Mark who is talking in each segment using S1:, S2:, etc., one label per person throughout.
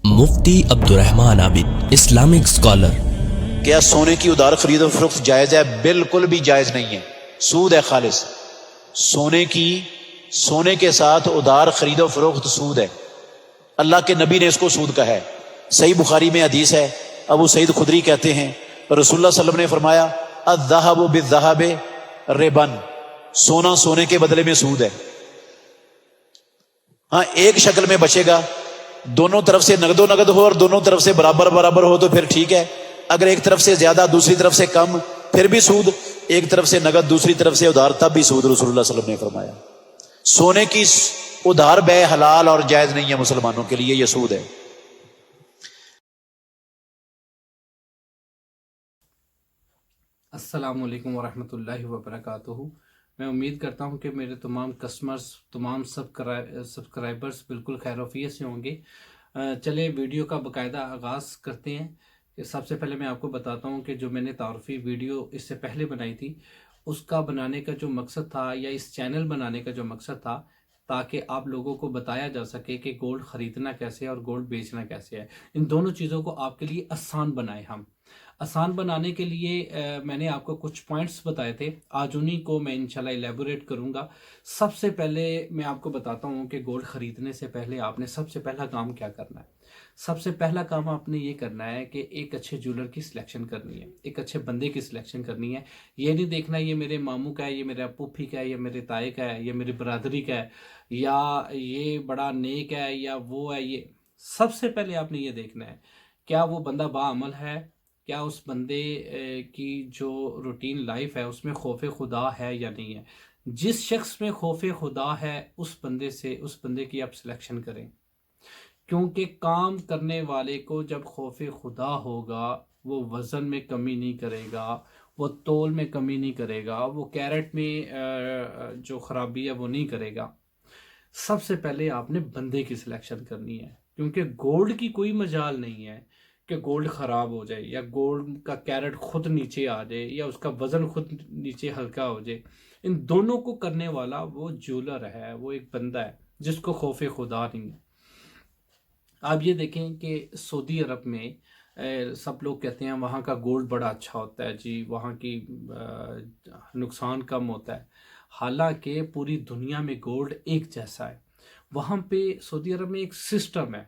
S1: مفتی عبد الرحمن عابد، Islamic scholar.
S2: کیا سونے کی ادار خرید و فروخت جائز ہے؟ بالکل بھی جائز نہیں ہے، سود ہے خالص۔ سونے کے ساتھ ادار خرید و فروخت سود ہے۔ اللہ کے نبی نے اس کو سود کہا ہے۔ صحیح بخاری میں حدیث ہے، ابو سعید خدری کہتے ہیں رسول اللہ صلی اللہ علیہ وسلم نے فرمایا الذهب بالذهب ربن، سونا سونے کے بدلے میں سود ہے۔ ہاں ایک شکل میں بچے گا، دونوں طرف سے نقد و نقد ہو اور دونوں طرف سے برابر برابر ہو تو پھر ٹھیک ہے۔ اگر ایک طرف سے زیادہ دوسری طرف سے کم پھر بھی سود، ایک طرف سے نقد دوسری طرف سے ادھار تب بھی سود۔ رسول اللہ صلی اللہ علیہ وسلم نے فرمایا سونے کی ادھار بے حلال اور جائز نہیں ہے مسلمانوں کے لیے، یہ سود ہے۔
S3: السلام علیکم ورحمۃ اللہ وبرکاتہ۔ میں امید کرتا ہوں کہ میرے تمام کسٹمرز، تمام سبسکرائبرز بالکل خیر وفیت سے ہوں گے۔ چلے ویڈیو کا باقاعدہ آغاز کرتے ہیں۔ کہ سب سے پہلے میں آپ کو بتاتا ہوں کہ جو میں نے تعارفی ویڈیو اس سے پہلے بنائی تھی، اس کا بنانے کا جو مقصد تھا، یا اس چینل بنانے کا جو مقصد تھا، تاکہ آپ لوگوں کو بتایا جا سکے کہ گولڈ خریدنا کیسے ہے اور گولڈ بیچنا کیسے ہے۔ ان دونوں چیزوں کو آپ کے لیے آسان بنائے ہم۔ آسان بنانے کے لیے میں نے آپ کو کچھ پوائنٹس بتائے تھے، آج انہی کو میں انشاءاللہ ایلیبوریٹ کروں گا۔ سب سے پہلے میں آپ کو بتاتا ہوں کہ گولڈ خریدنے سے پہلے آپ نے سب سے پہلا کام کیا کرنا ہے۔ سب سے پہلا کام آپ نے یہ کرنا ہے کہ ایک اچھے جولر کی سلیکشن کرنی ہے، ایک اچھے بندے کی سلیکشن کرنی ہے۔ یہ نہیں دیکھنا یہ میرے ماموں کا ہے، یہ میرے پھوپھی کا ہے، یہ میرے تائے کا ہے، یہ میری برادری کا ہے، یا یہ بڑا نیک ہے، یا وہ ہے۔ یہ سب سے پہلے آپ نے یہ دیکھنا ہے کیا وہ بندہ باعمل ہے، کیا اس بندے کی جو روٹین لائف ہے اس میں خوف خدا ہے یا نہیں ہے۔ جس شخص میں خوف خدا ہے اس بندے کی آپ سلیکشن کریں، کیونکہ کام کرنے والے کو جب خوف خدا ہوگا وہ وزن میں کمی نہیں کرے گا، وہ تول میں کمی نہیں کرے گا، وہ کیرٹ میں جو خرابی ہے وہ نہیں کرے گا۔ سب سے پہلے آپ نے بندے کی سلیکشن کرنی ہے، کیونکہ گولڈ کی کوئی مجال نہیں ہے کہ گولڈ خراب ہو جائے، یا گولڈ کا کیرٹ خود نیچے آ جائے، یا اس کا وزن خود نیچے ہلکا ہو جائے۔ ان دونوں کو کرنے والا وہ جولر ہے، وہ ایک بندہ ہے جس کو خوف خدا نہیں ہے۔ آپ یہ دیکھیں کہ سعودی عرب میں سب لوگ کہتے ہیں وہاں کا گولڈ بڑا اچھا ہوتا ہے جی، وہاں کی نقصان کم ہوتا ہے۔ حالانکہ پوری دنیا میں گولڈ ایک جیسا ہے۔ وہاں پہ سعودی عرب میں ایک سسٹم ہے،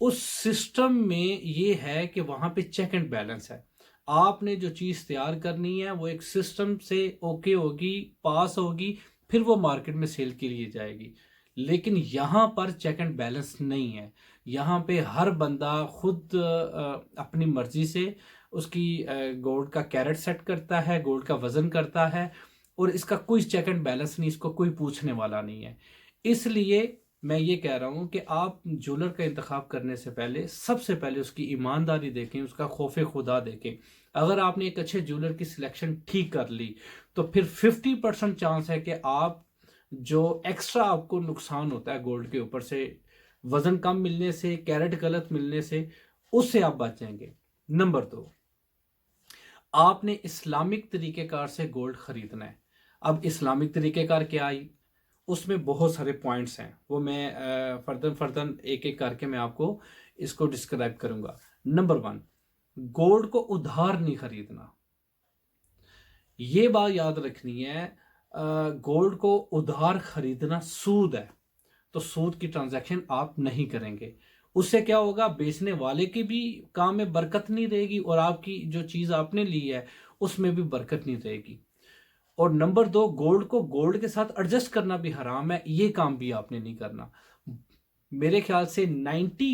S3: اس سسٹم میں یہ ہے کہ وہاں پہ چیک اینڈ بیلنس ہے۔ آپ نے جو چیز تیار کرنی ہے وہ ایک سسٹم سے اوکے ہوگی، پاس ہوگی، پھر وہ مارکیٹ میں سیل کے لیے جائے گی۔ لیکن یہاں پر چیک اینڈ بیلنس نہیں ہے۔ یہاں پہ ہر بندہ خود اپنی مرضی سے اس کی گولڈ کا کیرٹ سیٹ کرتا ہے، گولڈ کا وزن کرتا ہے، اور اس کا کوئی چیک اینڈ بیلنس نہیں، اس کو کوئی پوچھنے والا نہیں ہے۔ اس لیے میں یہ کہہ رہا ہوں کہ آپ جولر کا انتخاب کرنے سے پہلے سب سے پہلے اس کی ایمانداری دیکھیں، اس کا خوف خدا دیکھیں۔ اگر آپ نے ایک اچھے جولر کی سلیکشن ٹھیک کر لی تو پھر 50% چانس ہے کہ آپ جو ایکسٹرا آپ کو نقصان ہوتا ہے گولڈ کے اوپر سے، وزن کم ملنے سے، کیرٹ غلط ملنے سے، اس سے آپ بچ جائیں گے۔ نمبر 2، آپ نے اسلامک طریقہ کار سے گولڈ خریدنا ہے۔ اب اسلامک طریقہ کار کیا آئی؟ اس میں بہت سارے پوائنٹس ہیں، وہ میں فردن ایک ایک کر کے میں آپ کو اس کو ڈسکرائب کروں گا۔ نمبر 1، گولڈ کو ادھار نہیں خریدنا۔ یہ بات یاد رکھنی ہے، گولڈ کو ادھار خریدنا سود ہے، تو سود کی ٹرانزیکشن آپ نہیں کریں گے۔ اس سے کیا ہوگا؟ بیچنے والے کی بھی کام میں برکت نہیں رہے گی، اور آپ کی جو چیز آپ نے لی ہے اس میں بھی برکت نہیں رہے گی۔ اور نمبر 2، گولڈ کو گولڈ کے ساتھ ایڈجسٹ کرنا بھی حرام ہے، یہ کام بھی آپ نے نہیں کرنا۔ میرے خیال سے 90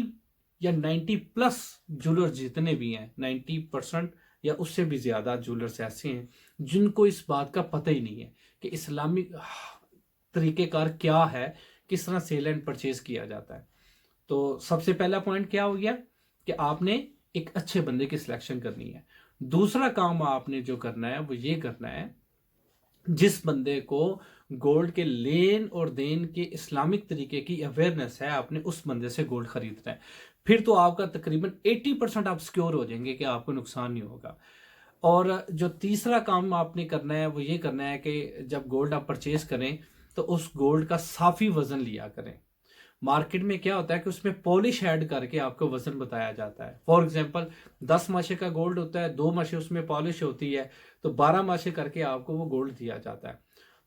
S3: یا 90+ جولر جتنے بھی ہیں، 90% یا اس سے بھی زیادہ جولرز ایسے ہیں جن کو اس بات کا پتہ ہی نہیں ہے کہ اسلامی طریقہ کار کیا ہے، کس طرح سیل اینڈ پرچیز کیا جاتا ہے۔ تو سب سے پہلا پوائنٹ کیا ہو گیا کہ آپ نے ایک اچھے بندے کی سلیکشن کرنی ہے۔ دوسرا کام آپ نے جو کرنا ہے وہ یہ کرنا ہے، جس بندے کو گولڈ کے لین اور دین کے اسلامک طریقے کی اویئرنیس ہے، آپ نے اس بندے سے گولڈ خریدنا ہے۔ پھر تو آپ کا تقریباً 80% آپ سیکیور ہو جائیں گے کہ آپ کو نقصان نہیں ہوگا۔ اور جو تیسرا کام آپ نے کرنا ہے وہ یہ کرنا ہے کہ جب گولڈ آپ پرچیز کریں تو اس گولڈ کا صافی وزن لیا کریں۔ مارکیٹ میں کیا ہوتا ہے کہ اس میں پالش ایڈ کر کے آپ کو وزن بتایا جاتا ہے. فار ایگزامپل 10 ماشے کا گولڈ ہوتا ہے, 2 ماشے اس میں پالش ہوتی ہے, تو 12 ماشے کر کے آپ کو وہ گولڈ دیا جاتا ہے.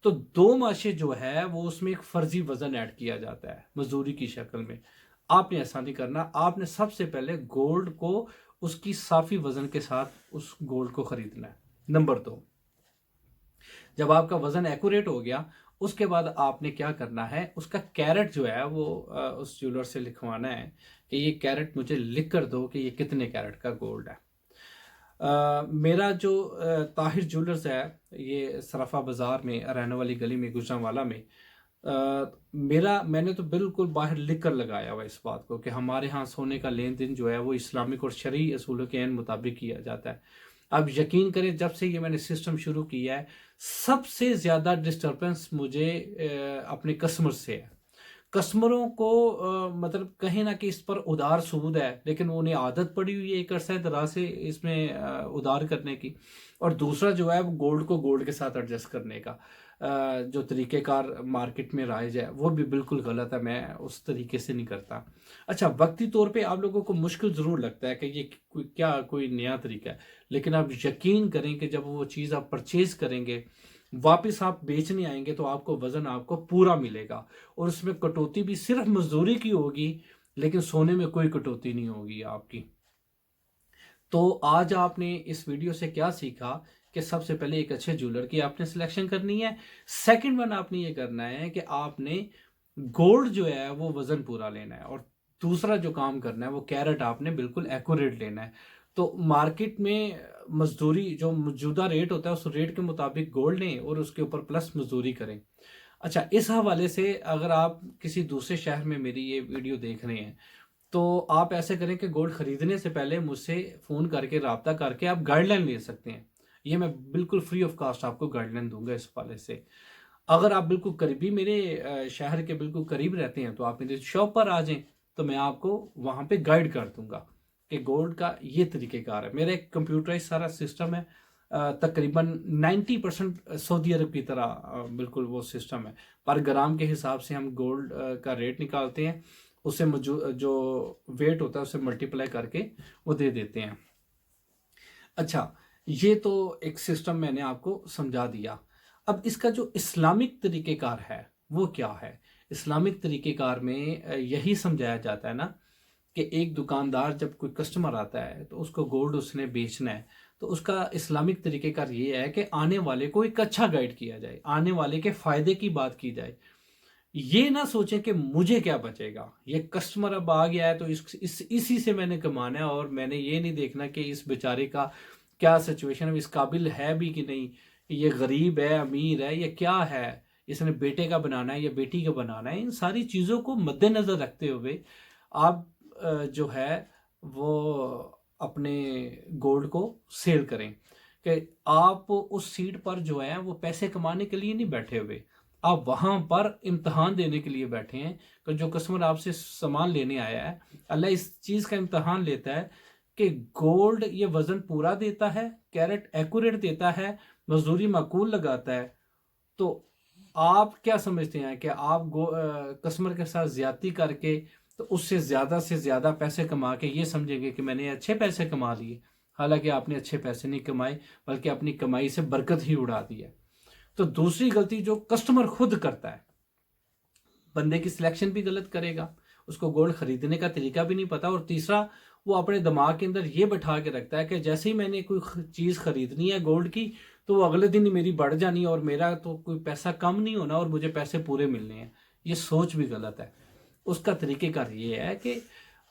S3: تو 2 ماشے جو ہے وہ اس میں ایک فرضی وزن ایڈ کیا جاتا ہے مزدوری کی شکل میں. آپ نے ایسا نہیں کرنا, آپ نے سب سے پہلے گولڈ کو اس کی صافی وزن کے ساتھ اس گولڈ کو خریدنا ہے. نمبر 2, جب آپ کا وزن ایکوریٹ ہو گیا, اس کے بعد آپ نے کیا کرنا ہے, اس کا کیرٹ جو ہے وہ اس جیولر سے لکھوانا ہے کہ یہ کیرٹ مجھے لکھ کر دو کہ یہ کتنے کیرٹ کا گولڈ ہے. میرا جو طاہر جیولرز ہے یہ صرافہ بازار میں رہنے والی گلی میں گجرانوالہ میں, میں نے تو بالکل باہر لکھ کر لگایا ہوا اس بات کو کہ ہمارے ہاں سونے کا لین دین جو ہے وہ اسلامک اور شرعی اصولوں کے عین مطابق کیا جاتا ہے. اب یقین کریں جب سے یہ میں نے سسٹم شروع کیا ہے سب سے زیادہ ڈسٹربنس مجھے اپنے کسٹمر سے ہے. کسٹمروں کو مطلب کہیں نہ کہ اس پر ادار سود ہے, لیکن انہیں عادت پڑی ہوئی ہے ایک عرصہ دراز سے اس میں ادار کرنے کی, اور دوسرا جو ہے وہ گولڈ کو گولڈ کے ساتھ ایڈجسٹ کرنے کا جو طریقہ کار مارکیٹ میں رائج ہے وہ بھی بالکل غلط ہے. میں اس طریقے سے نہیں کرتا. اچھا, وقتی طور پہ آپ لوگوں کو مشکل ضرور لگتا ہے کہ یہ کوئی نیا طریقہ ہے, لیکن آپ یقین کریں کہ جب وہ چیز آپ پرچیز کریں گے, واپس آپ بیچنے آئیں گے تو آپ کو وزن آپ کو پورا ملے گا, اور اس میں کٹوتی بھی صرف مزدوری کی ہوگی, لیکن سونے میں کوئی کٹوتی نہیں ہوگی آپ کی. تو آج آپ نے اس ویڈیو سے کیا سیکھا کہ سب سے پہلے ایک اچھے جیولر کی آپ نے سلیکشن کرنی ہے. سیکنڈ ون آپ نے یہ کرنا ہے کہ آپ نے گولڈ جو ہے وہ وزن پورا لینا ہے, اور دوسرا جو کام کرنا ہے وہ کیرٹ آپ نے بالکل ایکوریٹ لینا ہے. تو مارکیٹ میں مزدوری جو موجودہ ریٹ ہوتا ہے اس ریٹ کے مطابق گولڈ لیں اور اس کے اوپر پلس مزدوری کریں. اچھا, اس حوالے سے اگر آپ کسی دوسرے شہر میں میری یہ ویڈیو دیکھ رہے ہیں تو آپ ایسے کریں کہ گولڈ خریدنے سے پہلے مجھ سے فون کر کے رابطہ کر کے آپ گائیڈ لائن لے سکتے ہیں. یہ میں بالکل فری آف کاسٹ آپ کو گائیڈ لائن دوں گا اس حوالے سے. اگر آپ بالکل قریبی میرے شہر کے بالکل قریب رہتے ہیں تو آپ میری شاپ پر آ جائیں, تو میں آپ کو وہاں پہ گائیڈ کر دوں گا کہ گولڈ کا یہ طریقہ کار ہے. میرا ایک کمپیوٹرائز سارا سسٹم ہے, تقریباً 90% سعودی عرب کی طرح بالکل وہ سسٹم ہے. پر گرام کے حساب سے ہم گولڈ کا ریٹ نکالتے ہیں, اسے جو ویٹ ہوتا ہے اسے ملٹیپلائی کر کے وہ دے دیتے ہیں. اچھا, یہ تو ایک سسٹم میں نے آپ کو سمجھا دیا. اب اس کا جو اسلامک طریقہ کار ہے وہ کیا ہے؟ اسلامک طریقہ کار میں یہی سمجھایا جاتا ہے نا کہ ایک دکاندار جب کوئی کسٹمر آتا ہے تو اس کو گولڈ اس نے بیچنا ہے, تو اس کا اسلامک طریقہ کار یہ ہے کہ آنے والے کو ایک اچھا گائیڈ کیا جائے, آنے والے کے فائدے کی بات کی جائے. یہ نہ سوچیں کہ مجھے کیا بچے گا, یہ کسٹمر اب آ گیا ہے تو اسی سے میں نے کمانا ہے, اور میں نے یہ نہیں دیکھنا کہ اس بیچارے کا کیا سچویشن ہے, اس قابل ہے بھی کہ نہیں, یہ غریب ہے امیر ہے یا کیا ہے, اس نے بیٹے کا بنانا ہے یا بیٹی کا بنانا ہے. ان ساری چیزوں کو مد نظر رکھتے ہوئے آپ جو ہے وہ اپنے گولڈ کو سیل کریں کہ آپ اس سیٹ پر جو ہے وہ پیسے کمانے کے لیے نہیں بیٹھے ہوئے, آپ وہاں پر امتحان دینے کے لیے بیٹھے ہیں کہ جو کسٹمر آپ سے سامان لینے آیا ہے, اللہ اس چیز کا امتحان لیتا ہے کہ گولڈ یہ وزن پورا دیتا ہے, کیرٹ ایکوریٹ دیتا ہے, مزدوری معقول لگاتا ہے. تو آپ کیا سمجھتے ہیں کہ آپ کسٹمر کے ساتھ زیادتی کر کے تو اس سے زیادہ پیسے کما کے یہ سمجھیں گے کہ میں نے اچھے پیسے کما لیے, حالانکہ آپ نے اچھے پیسے نہیں کمائے بلکہ اپنی کمائی سے برکت ہی اڑا دی ہے. تو دوسری غلطی جو کسٹمر خود کرتا ہے, بندے کی سلیکشن بھی غلط کرے گا, اس کو گولڈ خریدنے کا طریقہ بھی نہیں پتا, اور تیسرا وہ اپنے دماغ کے اندر یہ بٹھا کے رکھتا ہے کہ جیسے ہی میں نے کوئی چیز خریدنی ہے گولڈ کی تو وہ اگلے دن ہی میری بڑھ جانی اور میرا تو کوئی پیسہ کم نہیں ہونا اور مجھے پیسے پورے ملنے ہیں. یہ سوچ بھی غلط ہے. اس کا طریقہ کار یہ ہے کہ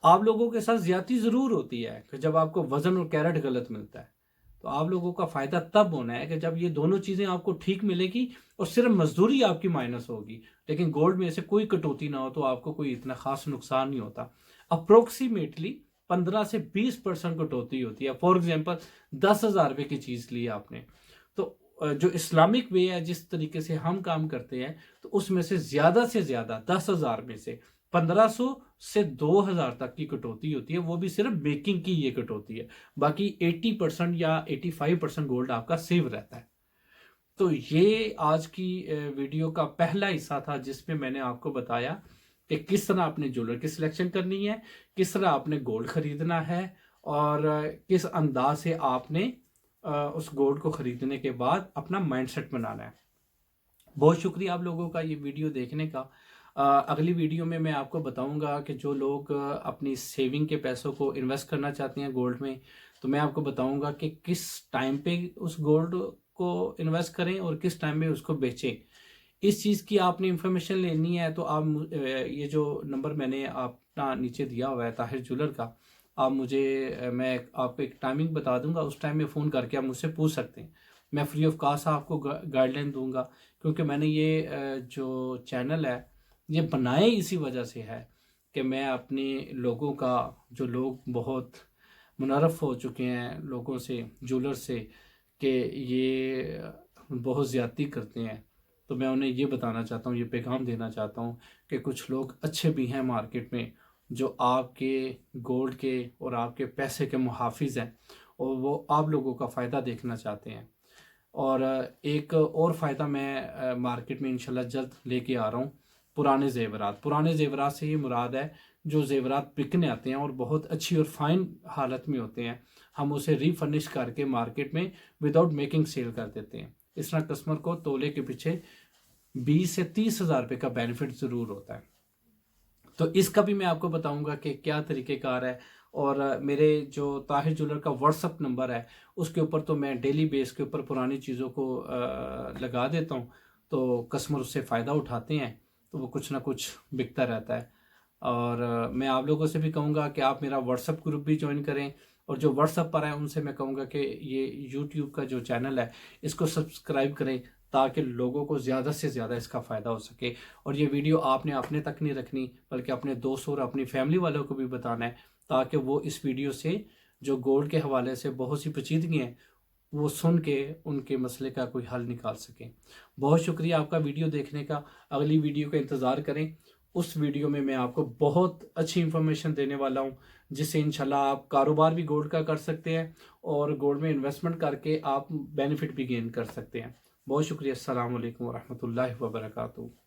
S3: آپ لوگوں کے ساتھ زیادتی ضرور ہوتی ہے کہ جب آپ کو وزن اور کیرٹ غلط ملتا ہے, تو آپ لوگوں کا فائدہ تب ہونا ہے کہ جب یہ دونوں چیزیں آپ کو ٹھیک ملے گی اور صرف مزدوری آپ کی مائنس ہوگی, لیکن گولڈ میں سے کوئی کٹوتی نہ ہو تو آپ کو کوئی اتنا خاص نقصان نہیں ہوتا. اپروکسیمیٹلی 15 سے 20% کٹوتی ہوتی ہے. فار ایگزامپل 10,000 روپے کی چیز لی آپ نے, تو جو اسلامک وے ہے جس طریقے سے ہم کام کرتے ہیں تو اس میں سے زیادہ 10,000 میں سے 1,500 سے 2,000 تک کی کٹوتی ہوتی ہے, وہ بھی صرف بیکنگ کی یہ کٹوتی ہے. باقی 80% یا 85% گولڈ آپ کا سیو رہتا ہے. تو یہ آج کی ویڈیو کا پہلا حصہ تھا جس میں نے آپ کو بتایا کہ کس طرح اپنے جولر کی سلیکشن کرنی ہے، کس طرح آپ نے گولڈ خریدنا ہے، اور کس انداز سے آپ نے اس گولڈ کو خریدنے کے بعد اپنا مائنڈ سیٹ بنانا ہے۔ بہت شکریہ آپ لوگوں کا یہ ویڈیو دیکھنے کا۔ اگلی ویڈیو میں آپ کو بتاؤں گا کہ جو لوگ اپنی سیونگ کے پیسوں کو انویسٹ کرنا چاہتے ہیں گولڈ میں، تو میں آپ کو بتاؤں گا کہ کس ٹائم پہ اس گولڈ کو انویسٹ کریں اور کس ٹائم میں اس کو بیچیں۔ اس چیز کی آپ نے انفارمیشن لینی ہے تو آپ یہ جو نمبر میں نے اپنا نیچے دیا ہوا ہے طاہر جولر کا، آپ مجھے میں آپ کو ایک ٹائمنگ بتا دوں گا، اس ٹائم میں فون کر کے آپ مجھ سے پوچھ سکتے ہیں۔ میں فری آف کاسٹ آپ کو گائیڈ لائن دوں گا، کیونکہ میں نے یہ جو چینل ہے یہ بنائے اسی وجہ سے ہے کہ میں اپنے لوگوں کا، جو لوگ بہت منحرف ہو چکے ہیں لوگوں سے، جولر سے، کہ یہ بہت زیادتی کرتے ہیں، تو میں انہیں یہ بتانا چاہتا ہوں، یہ پیغام دینا چاہتا ہوں کہ کچھ لوگ اچھے بھی ہیں مارکیٹ میں جو آپ کے گولڈ کے اور آپ کے پیسے کے محافظ ہیں، اور وہ آپ لوگوں کا فائدہ دیکھنا چاہتے ہیں۔ اور ایک اور فائدہ میں مارکیٹ میں انشاءاللہ جلد لے کے آ رہا ہوں، پرانے زیورات سے یہ مراد ہے جو زیورات بکنے آتے ہیں اور بہت اچھی اور فائن حالت میں ہوتے ہیں، ہم اسے ری فرنش کر کے مارکیٹ میں وداؤٹ میکنگ سیل کر دیتے ہیں۔ اس طرح کسٹمر کو تولے کے پیچھے 20 سے 30 ہزار روپے کا بینیفٹ ضرور ہوتا ہے۔ تو اس کا بھی میں آپ کو بتاؤں گا کہ کیا طریقہ کار ہے، اور میرے جو طاہر جولر کا واٹس اپ نمبر ہے اس کے اوپر تو میں ڈیلی بیس کے اوپر پرانی چیزوں کو لگا دیتا ہوں، تو کسٹمر اس سے فائدہ اٹھاتے ہیں، تو وہ کچھ نہ کچھ بکتا رہتا ہے۔ اور میں آپ لوگوں سے بھی کہوں گا کہ آپ میرا واٹس اپ گروپ بھی جوائن کریں، اور جو واٹس اپ پر ہیں ان سے میں کہوں گا کہ یہ یوٹیوب کا جو چینل ہے اس کو سبسکرائب کریں، تاکہ لوگوں کو زیادہ سے زیادہ اس کا فائدہ ہو سکے۔ اور یہ ویڈیو آپ نے اپنے تک نہیں رکھنی، بلکہ اپنے دوست اور اپنی فیملی والوں کو بھی بتانا ہے، تاکہ وہ اس ویڈیو سے جو گولڈ کے حوالے سے بہت سی پیچیدگی ہیں وہ سن کے ان کے مسئلے کا کوئی حل نکال سکیں۔ بہت شکریہ آپ کا ویڈیو دیکھنے کا۔ اگلی ویڈیو کا انتظار کریں، اس ویڈیو میں آپ کو بہت اچھی انفارمیشن دینے والا ہوں، جس سے انشاءاللہ آپ کاروبار بھی گولڈ کا کر سکتے ہیں اور گولڈ میں انویسٹمنٹ کر کے آپ بینیفٹ بھی گین کر سکتے ہیں۔ بہت شکریہ۔ السلام علیکم ورحمۃ اللہ وبرکاتہ۔